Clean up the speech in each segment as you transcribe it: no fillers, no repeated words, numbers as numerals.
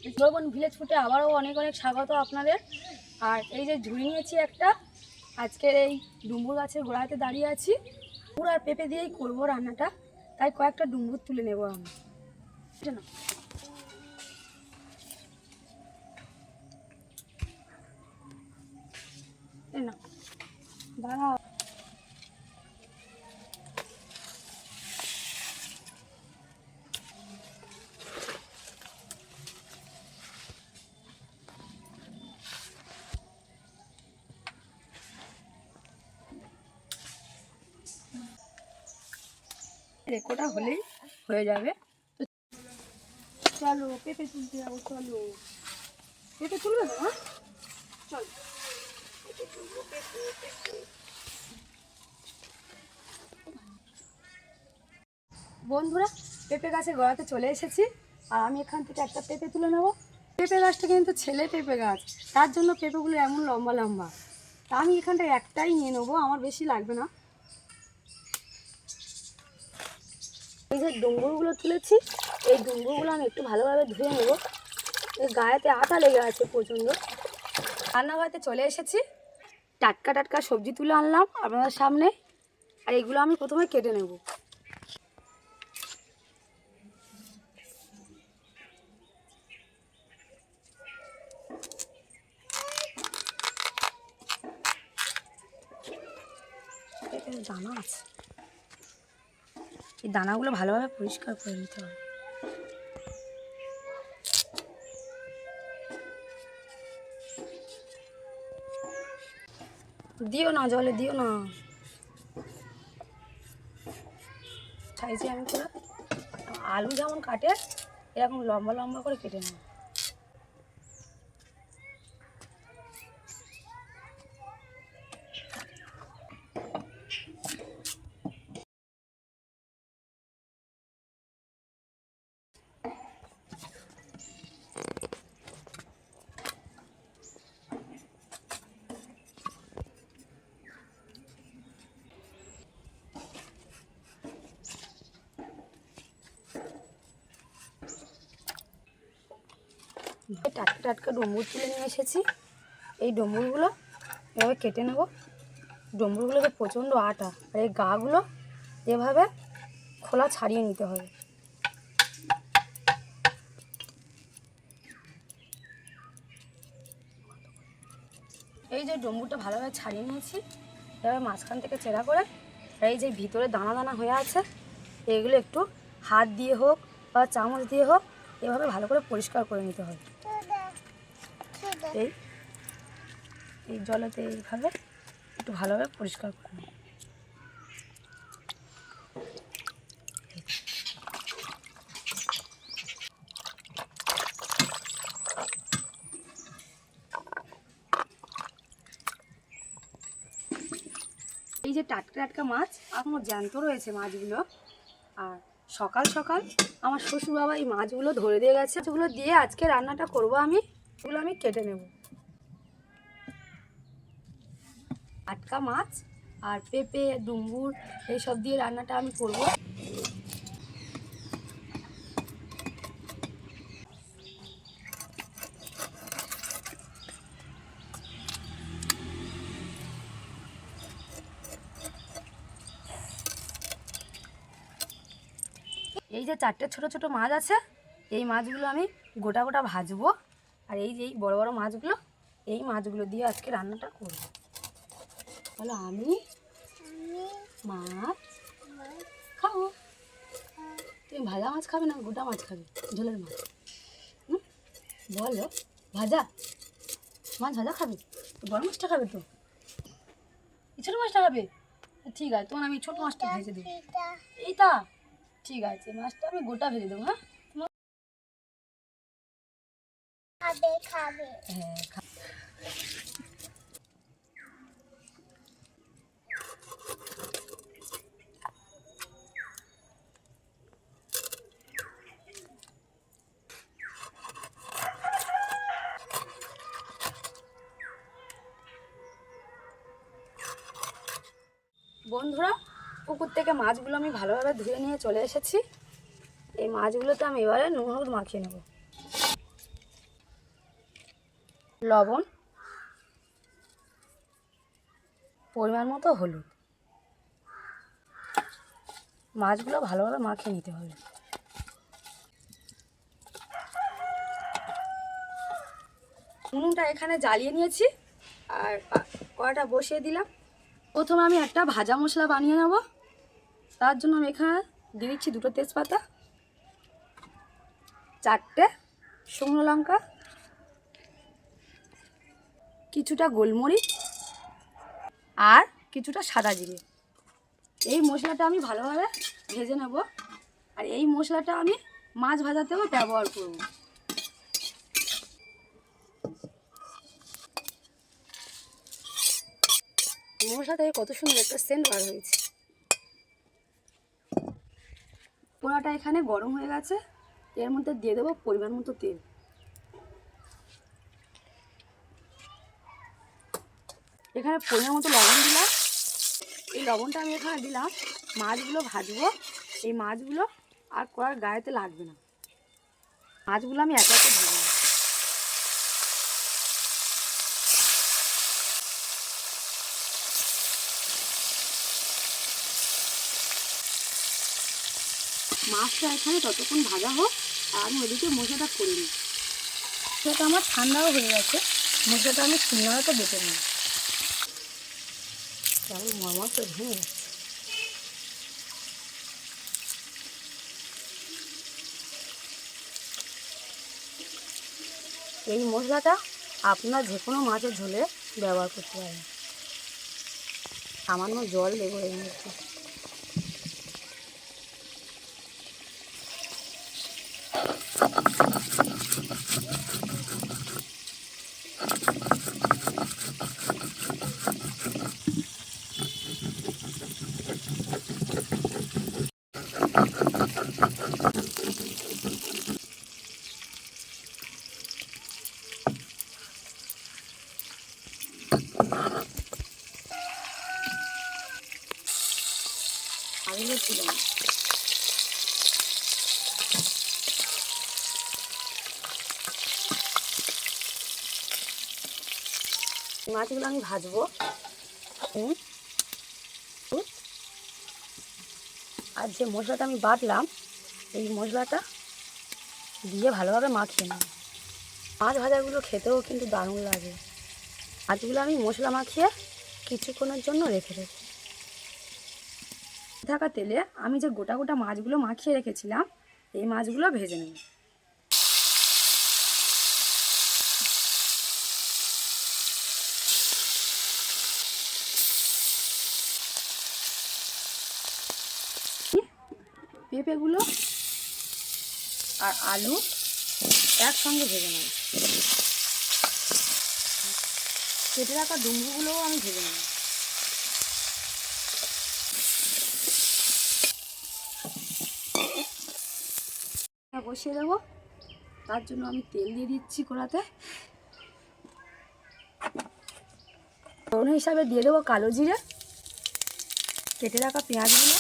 Sundarban village ফুটে আবারও অনেক অনেক স্বাগত আপনাদের। আর এই যে ঝুড়ি নিয়েছি একটা, আজকের এই ডুমুর গাছের গোড়াতে দাঁড়িয়ে আছি। ডুমুর আর পেঁপে দিয়েই করবো রান্নাটা, তাই কয়েকটা ডুমুর তুলে নেব আমি। না দাঁড়াও, রেকোটা হলেই হয়ে যাবে। চলো পেঁপে তুলতে যাবো, চলো পেঁপে তুলবে না, চলো বন্ধুরা। পেঁপে গাছের গোড়াতে চলে এসেছি, আর আমি এখান থেকে একটা পেঁপে তুলে নেব। পেঁপে গাছটা কিন্তু ছেলে পেঁপে গাছ, তার জন্য পেঁপেগুলো এমন লম্বা লম্বা। তা আমি এখানটায় একটাই নিয়ে নেবো, আমার বেশি লাগবে না। এই যে ডুমুরগুলো তুলেছি, এই ডুমুরগুলো আমি একটু ভালোভাবে ধুয়ে নেব। এই গায়েতে আটা লেগে আছে প্রচণ্ড। রান্নাঘরেতে চলে এসেছি, টাটকা টাটকা সবজি তুলে আনলাম আপনাদের সামনে। আর এগুলো আমি প্রথমে কেটে নেব। দানা আছে, এই দানাগুলো ভালোভাবে পরিষ্কার করে নিতে হবে। দিও না, জলে দিও না। সাইজে আমি করে আলু যেমন কাটে এরকম লম্বা লম্বা করে কেটে নেব। টাটকা টাটকা ডুমুর তুলে নিয়ে এসেছি। এই ডুমুরগুলো এভাবে কেটে নেব। ডুমুরগুলোতে প্রচণ্ড আটা, আর এই গাগুলো এভাবে খোলা ছাড়িয়ে নিতে হবে। এই যে ডুমুরটা ভালোভাবে ছাড়িয়ে নিয়েছি, এভাবে মাঝখান থেকে চেরা করে। আর এই যে ভিতরে দানা দানা হয়ে আছে, এগুলো একটু হাত দিয়ে হোক বা চামচ দিয়ে হোক এভাবে ভালো করে পরিষ্কার করে নিতে হবে। এই এই জলেতে এইভাবে একটু ভালোভাবে পরিষ্কার করে নেব। এই যে টাটকা টাটকা মাছ, এখনো জ্যান্ত রয়েছে মাছগুলো। আর সকাল সকাল আমার শ্বশুর বাবা এই মাছগুলো ধরে দিয়ে গেছে। মাছগুলো দিয়ে আজকে রান্নাটা করব আমি। এগুলো আমি কেটে নেব। টাটকা মাছ আর পেঁপে ডুমুর এইসব দিয়ে রান্নাটা আমি করব। এই যে চারটে ছোট ছোট মাছ আছে, এই মাছগুলো আমি গোটা গোটা ভাজবো। আর এই যে এই বড় বড় মাছগুলো, এই মাছগুলো দিয়ে আজকে রান্নাটা করব। তাহলে আমি মাছ খাবো। তুমি ভাজা মাছ খাবে না গোটা মাছ খাবে? ঝোলের মাছ বলো, ভাজা মাছ ভাজা খাবে? বড় মাছটা খাবে তো? ছোটো মাছটা খাবে? ঠিক আছে, তোমার আমি ছোটো মাছটা ভেজে দেবো। এইটা ঠিক আছে, মাছটা আমি গোটা ভেজে দেবো। হ্যাঁ হ্যাঁ বন্ধুরা, পুকুর থেকে মাছগুলো আমি ভালোভাবে ধুয়ে নিয়ে চলে এসেছি। এই মাছগুলোতে আমি এবারে নুন হলুদ মাখিয়ে নেব। লবণ, পরিমাণ মতো হলুদ, মাছগুলো ভালোভাবে মাখিয়ে নিতে হবে। উনুনটা এখানে জ্বালিয়ে নিয়েছি আর কড়াটা বসিয়ে দিলাম। প্রথমে আমি একটা ভাজা মশলা বানিয়ে নেব। তার জন্য আমি এখানে দিয়ে দিচ্ছি 2টো তেজপাতা, 4টে শুকনো লঙ্কা, কিছুটা গোলমরিচ আর কিছুটা সাদা জিরে। এই মশলাটা আমি ভালোভাবে ভেজে নেব আর এই মশলাটা আমি মাছ ভাজাতেও ব্যবহার করব। মশলা থেকে কত সুন্দর একটা সেন্ট বার হয়েছে। পোড়াটা এখানে গরম হয়ে গেছে, এর মধ্যে দিয়ে দেবো পরিমাণ মতো তেল। এখানে পরিমাণ মতো লবণ দিলাম। এই লবণটা আমি এখানে দিলাম, মাছগুলো ভাজবো। এই মাছগুলো আর কড়ার গায়েতে লাগবে না, মাছগুলো আমি একে একে ভেজে নেব। মাছটা এখানে ততক্ষণ ভাজা হোক আর আমি ওদিকে মশলাটা করে নিই। সেটা আমার ঠান্ডাও হয়ে গেছে, মশলাটা আমি সুন্দরভাবে বেটে নিই। কেমন মরমর করে ভেঙে যাচ্ছে। এই মশলাটা আপনার যে কোনো মাছের ঝোলে ব্যবহার করতে পারেন। সামান্য জল দেবো এর মধ্যে। আলুগুলো তুলে নিই। মাছগুলো আমি ভাজবো। আর যে মশলাটা আমি বাটলাম এই মশলাটা দিয়ে ভালোভাবে মাখিয়ে নেব। মাছ ভাজাগুলো খেতেও কিন্তু দারুণ লাগে। মাছগুলো আমি মশলা মাখিয়ে কিছুক্ষণের জন্য রেখে দেবো। থাকা তেলে আমি যে গোটা গোটা মাছগুলো মাখিয়ে রেখেছিলাম এই মাছগুলো ভেজে নেব। পেঁপেগুলো আর আলু একসঙ্গে ভেজে নেব। কেটে রাখা ডুমুরগুলোও আমি ভেজে নেব। বসিয়ে দেবো, তার জন্য আমি তেল দিয়ে দিচ্ছি কড়াতে। ফোড়ন হিসাবে দিয়ে দেবো কালো জিরে, কেটে রাখা পেঁয়াজগুলো,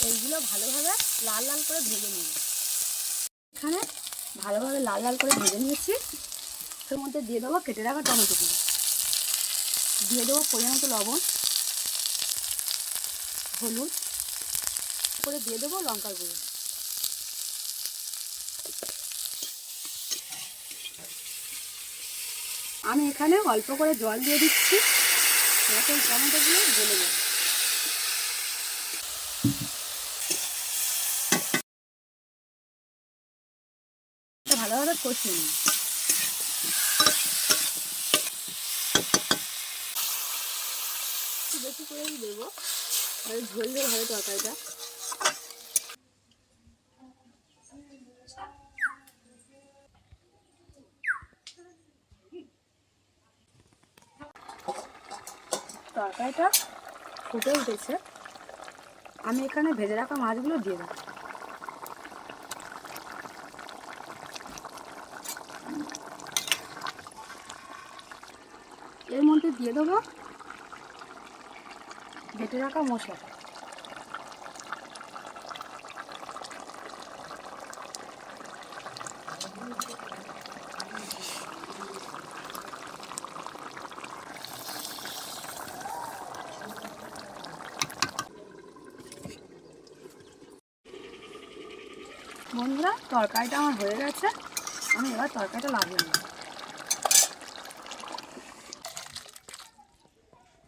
এইগুলো ভালোভাবে লাল লাল করে ভেজে নেব। এখানে ভালোভাবে লাল লাল করে ভেজে নিয়েছি। এর মধ্যে দিয়ে দেবো কেটে রাখা টমেটোগুলো, দিয়ে দেবো পরিমাণ মতো লবণ, হলুদ করে দিয়ে দেবো লঙ্কার গুঁড়ো। আমি এখানে অল্প করে জল দিয়ে দিচ্ছি যাতে টমেটোগুলো গলে যায়। ভালোভাবে কষিয়ে নিই। একটু বেশি করেই দেবো, ঝোল ঝোল হবে তরকারিটা। তরকারিটা ফুটে উঠেছে, আমি এখানে ভেজে রাখা মাছগুলো দিয়ে দেবো। এর মধ্যে দিয়ে দেবো বেটে রাখা মশলাটা। বন্ধুরা, তরকারিটা আমার হয়ে গেছে। আমি এবার তরকারিটা লাগিয়ে নেব।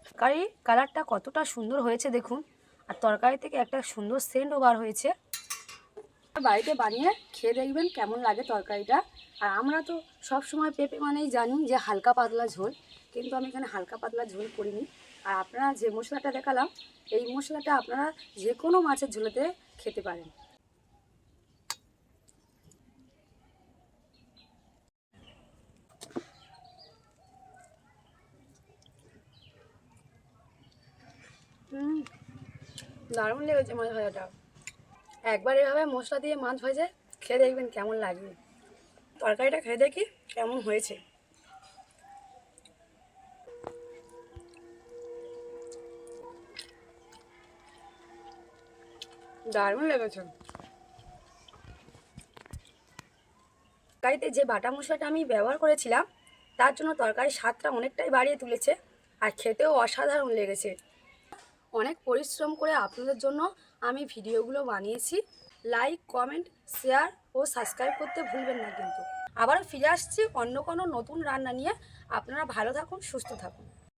তরকারি কালারটা কতটা সুন্দর হয়েছে দেখুন, আর তরকারি থেকে একটা সুন্দর সেন্টও বার হয়েছে। বাড়িতে বানিয়ে খেয়ে দেখবেন কেমন লাগে তরকারিটা। আর আমরা তো সব সময় পেঁপে মানেই জানি যে হালকা পাতলা ঝোল, কিন্তু আমি এখানে হালকা পাতলা ঝোল করিনি। আর আপনারা যে মশলাটা দেখালাম, এই মশলাটা আপনারা যে কোনো মাছের ঝোলেতে খেতে পারেন। দারুণ লেগেছে মাছ ভাজাটা। একবার এভাবে মশলা দিয়ে মাছ ভেজে খেয়ে দেখবেন কেমন লাগবে। তরকারিটা খেয়ে দেখি কেমন হয়েছে। দারুণ লেগেছে। তরকারিতে যে বাটা মশলাটা আমি ব্যবহার করেছিলাম, তার জন্য তরকারির স্বাদটা অনেকটাই বাড়িয়ে তুলেছে, আর খেতেও অসাধারণ লেগেছে। অনেক পরিশ্রম করে আপনাদের জন্য আমি ভিডিওগুলো বানিয়েছি। লাইক, কমেন্ট, শেয়ার ও সাবস্ক্রাইব করতে ভুলবেন না কিন্তু। আবারও ফিরে আসছি অন্য কোনো নতুন রান্না নিয়ে। আপনারা ভালো থাকুন, সুস্থ থাকুন।